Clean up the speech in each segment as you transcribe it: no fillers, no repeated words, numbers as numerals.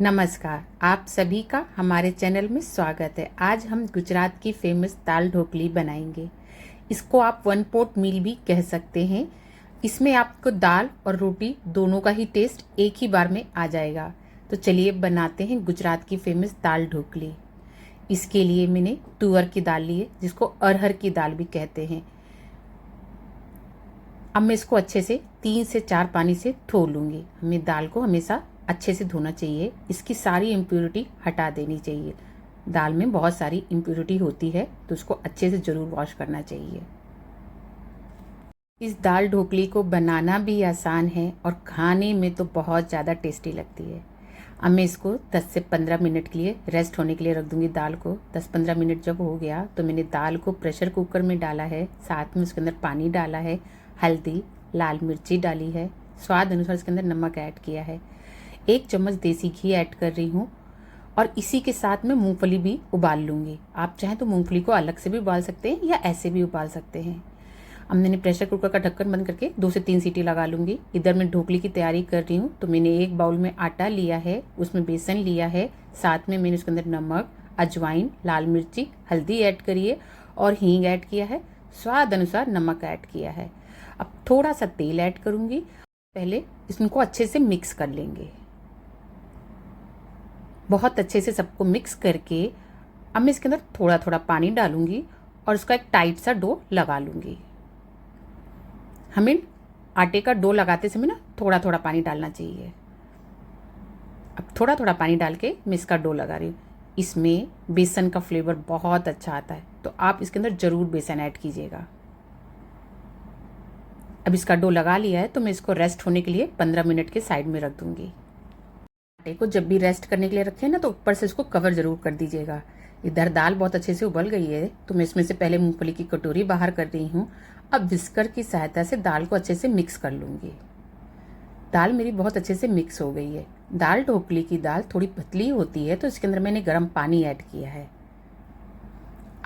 नमस्कार, आप सभी का हमारे चैनल में स्वागत है। आज हम गुजरात की फेमस दाल ढोकली बनाएंगे। इसको आप वन पोट मील भी कह सकते हैं। इसमें आपको दाल और रोटी दोनों का ही टेस्ट एक ही बार में आ जाएगा। तो चलिए बनाते हैं गुजरात की फेमस दाल ढोकली। इसके लिए मैंने तुअर की दाल ली है, जिसको अरहर की दाल भी कहते हैं। अब मैं इसको अच्छे से 3 से 4 पानी से धो लूँगी। हमें दाल को हमेशा अच्छे से धोना चाहिए, इसकी सारी इम्प्योरिटी हटा देनी चाहिए। दाल में बहुत सारी इम्प्योरिटी होती है, तो उसको अच्छे से ज़रूर वॉश करना चाहिए। इस दाल ढोकली को बनाना भी आसान है और खाने में तो बहुत ज़्यादा टेस्टी लगती है। अब मैं इसको 10 से 15 मिनट के लिए रेस्ट होने के लिए रख दूंगी। दाल को 10-15 मिनट जब हो गया तो मैंने दाल को प्रेशर कुकर में डाला है, साथ में उसके अंदर पानी डाला है, हल्दी, लाल मिर्ची डाली है, स्वाद अनुसार इसके अंदर नमक ऐड किया है, 1 चम्मच देसी घी ऐड कर रही हूँ और इसी के साथ में मूंगफली भी उबाल लूँगी। आप चाहें तो मूंगफली को अलग से भी उबाल सकते हैं या ऐसे भी उबाल सकते हैं। अब मैंने प्रेशर कुकर का ढक्कन बंद करके 2 से 3 सीटी लगा लूँगी। इधर मैं ढोकली की तैयारी कर रही हूँ। तो मैंने एक बाउल में आटा लिया है, उसमें बेसन लिया है, साथ में मैंने उसके अंदर नमक, अजवाइन, लाल मिर्ची, हल्दी ऐड करी है और हींग ऐड किया है, स्वाद अनुसार नमक ऐड किया है। अब थोड़ा सा तेल ऐड करूँगी। पहले इसको अच्छे से मिक्स कर लेंगे। बहुत अच्छे से सबको मिक्स करके अब मैं इसके अंदर थोड़ा थोड़ा पानी डालूंगी और उसका एक टाइट सा डो लगा लूँगी। हमें आटे का डो लगाते समय ना थोड़ा थोड़ा पानी डालना चाहिए। अब थोड़ा थोड़ा पानी डाल के मैं इसका डो लगा रही हूँ। इसमें बेसन का फ्लेवर बहुत अच्छा आता है, तो आप इसके अंदर ज़रूर बेसन ऐड कीजिएगा। अब इसका डो लगा लिया है तो मैं इसको रेस्ट होने के लिए 15 मिनट के साइड में रख दूँगी। आटे को जब भी रेस्ट करने के लिए रखें ना, तो ऊपर से इसको कवर ज़रूर कर दीजिएगा। इधर दाल बहुत अच्छे से उबल गई है, तो मैं इसमें से पहले मूंगफली की कटोरी बाहर कर रही हूँ। अब विस्कर की सहायता से दाल को अच्छे से मिक्स कर लूँगी। दाल मेरी बहुत अच्छे से मिक्स हो गई है। दाल ढोकली की दाल थोड़ी पतली होती है, तो इसके अंदर मैंने गर्म पानी ऐड किया है।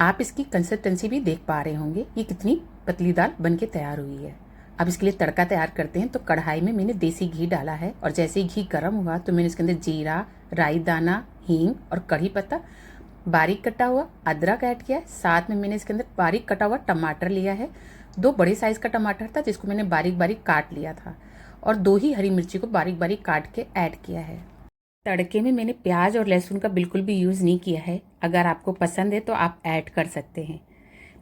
आप इसकी कंसिस्टेंसी भी देख पा रहे होंगे, ये कितनी पतली दाल बन के तैयार हुई है। अब इसके लिए तड़का तैयार करते हैं। तो कढ़ाई में मैंने देसी घी डाला है और जैसे ही घी गर्म हुआ तो मैंने इसके अंदर जीरा, राई दाना, हींग और कढ़ी पत्ता, बारीक कटा हुआ अदरक ऐड किया है। साथ में मैंने इसके अंदर बारीक कटा हुआ टमाटर लिया है। 2 बड़े साइज का टमाटर था, जिसको मैंने बारीक बारीक काट लिया था, और 2 ही हरी मिर्ची को बारीक बारीक काट के ऐड किया है। तड़के में मैंने प्याज और लहसुन का बिल्कुल भी यूज़ नहीं किया है। अगर आपको पसंद है तो आप ऐड कर सकते हैं।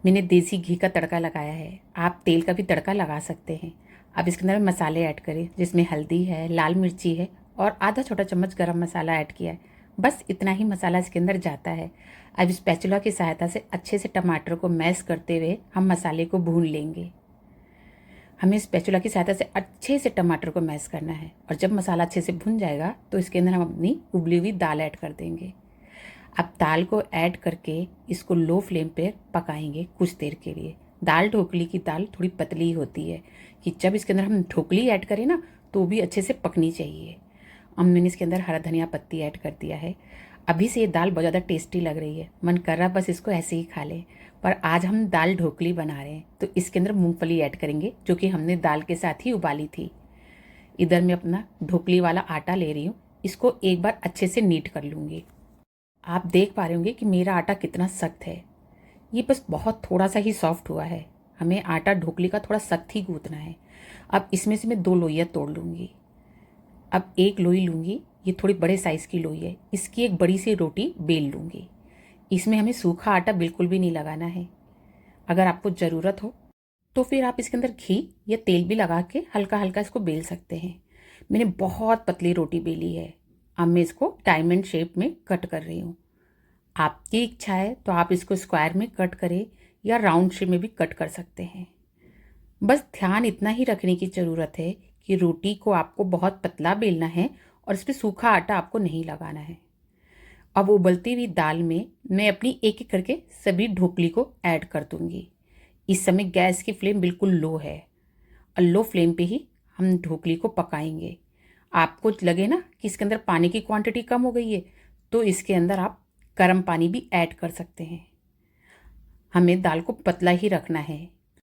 मैंने देसी घी का तड़का लगाया है, आप तेल का भी तड़का लगा सकते हैं। अब इसके अंदर मसाले ऐड करें, जिसमें हल्दी है, लाल मिर्ची है और आधा छोटा चम्मच गरम मसाला ऐड किया है। बस इतना ही मसाला इसके अंदर जाता है। अब स्पैचुला की सहायता से अच्छे से टमाटर को मैश करते हुए हम मसाले को भून लेंगे। हमें स्पैचुला की सहायता से अच्छे से टमाटर को मैश करना है और जब मसाला अच्छे से भुन जाएगा तो इसके अंदर हम अपनी उबली हुई दाल ऐड कर देंगे। अब दाल को ऐड करके इसको लो फ्लेम पे पकाएंगे कुछ देर के लिए। दाल ढोकली की दाल थोड़ी पतली होती है कि जब इसके अंदर हम ढोकली ऐड करें ना, तो भी अच्छे से पकनी चाहिए। अब मैंने इसके अंदर हरा धनिया पत्ती ऐड कर दिया है। अभी से ये दाल बहुत ज़्यादा टेस्टी लग रही है, मन कर रहा बस इसको ऐसे ही खा लें। पर आज हम दाल ढोकली बना रहे हैं, तो इसके अंदर मूंगफली ऐड करेंगे, जो कि हमने दाल के साथ ही उबाली थी। इधर मैं अपना ढोकली वाला आटा ले रही हूँ, इसको एक बार अच्छे से नीट कर लूँगी। आप देख पा रहे होंगे कि मेरा आटा कितना सख्त है। ये बस बहुत थोड़ा सा ही सॉफ्ट हुआ है। हमें आटा ढोकली का थोड़ा सख्त ही गूंथना है। अब इसमें से मैं 2 लोइयाँ तोड़ लूँगी। अब एक लोई लूँगी, ये थोड़ी बड़े साइज़ की लोई है, इसकी एक बड़ी सी रोटी बेल लूँगी। इसमें हमें सूखा आटा बिल्कुल भी नहीं लगाना है। अगर आपको ज़रूरत हो तो फिर आप इसके अंदर घी या तेल भी लगा के हल्का हल्का इसको बेल सकते हैं। मैंने बहुत पतली रोटी बेली है। अब मैं इसको डायमंड शेप में कट कर रही हूँ। आपकी इच्छा है तो आप इसको स्क्वायर में कट करें या राउंड शेप में भी कट कर सकते हैं। बस ध्यान इतना ही रखने की ज़रूरत है कि रोटी को आपको बहुत पतला बेलना है और इस पर सूखा आटा आपको नहीं लगाना है। अब उबलती हुई दाल में मैं अपनी एक एक करके सभी ढोकली को ऐड कर दूंगी। इस समय गैस की फ्लेम बिल्कुल लो है और लो फ्लेम पे ही हम ढोकली को पकाएंगे। आपको लगे ना कि इसके अंदर पानी की क्वांटिटी कम हो गई है, तो इसके अंदर आप गर्म पानी भी ऐड कर सकते हैं। हमें दाल को पतला ही रखना है।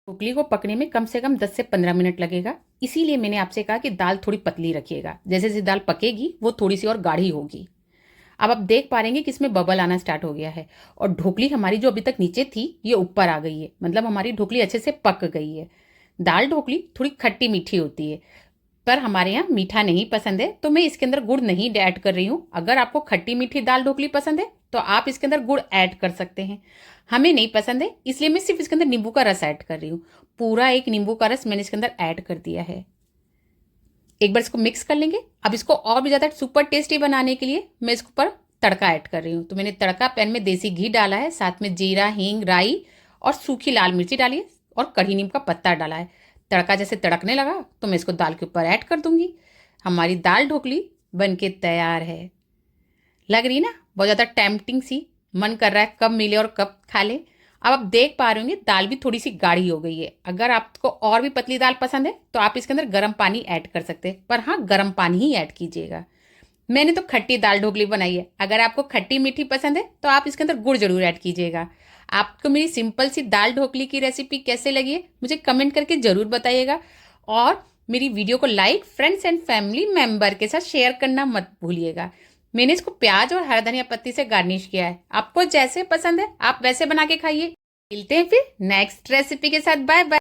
ढोकली को पकने में कम से कम 10 से 15 मिनट लगेगा। इसीलिए मैंने आपसे कहा कि दाल थोड़ी पतली रखिएगा, जैसे जैसे दाल पकेगी वो थोड़ी सी और गाढ़ी होगी। अब आप देख पा रहे हैं कि इसमें बबल आना स्टार्ट हो गया है और ढोकली हमारी जो अभी तक नीचे थी ये ऊपर आ गई है, मतलब हमारी ढोकली अच्छे से पक गई है। दाल ढोकली थोड़ी खट्टी मीठी होती है, पर हमारे यहाँ मीठा नहीं पसंद है तो मैं इसके अंदर गुड़ नहीं ऐड कर रही हूँ। अगर आपको खट्टी मीठी दाल ढोकली पसंद है तो आप इसके अंदर गुड़ ऐड कर सकते हैं। हमें नहीं पसंद है इसलिए मैं सिर्फ इसके अंदर नींबू का रस ऐड कर रही हूँ। पूरा एक नींबू का रस मैंने इसके अंदर ऐड कर दिया है। एक बार इसको मिक्स कर लेंगे। अब इसको और भी ज़्यादा सुपर टेस्टी बनाने के लिए मैं इसके ऊपर तड़का ऐड कर रही हूँ। तो मैंने तड़का पैन में देसी घी डाला है, साथ में जीरा, हींग, राई और सूखी लाल मिर्ची डाली है और कढ़ी नीम का पत्ता डाला है। तड़का जैसे तड़कने लगा तो मैं इसको दाल के ऊपर ऐड कर दूंगी। हमारी दाल ढोकली बन के तैयार है। लग रही ना बहुत ज़्यादा टेम्पटिंग सी, मन कर रहा है कब मिले और कब खा ले। अब आप देख पा रहे होंगे दाल भी थोड़ी सी गाढ़ी हो गई है। अगर आपको और भी पतली दाल पसंद है तो आप इसके अंदर गर्म पानी ऐड कर सकते हैं, पर हाँ गर्म पानी ही ऐड कीजिएगा। मैंने तो खट्टी दाल ढोकली बनाई है, अगर आपको खट्टी मीठी पसंद है तो आप इसके अंदर गुड़ जरूर ऐड कीजिएगा। आपको मेरी सिंपल सी दाल ढोकली की रेसिपी कैसे लगी है मुझे कमेंट करके जरूर बताइएगा और मेरी वीडियो को like, friends and family member के साथ शेयर करना मत भूलिएगा। मैंने इसको प्याज और हरा धनिया पत्ती से गार्निश किया है। आपको जैसे पसंद है आप वैसे बना के खाइए। मिलते हैं फिर नेक्स्ट रेसिपी के साथ। Bye bye.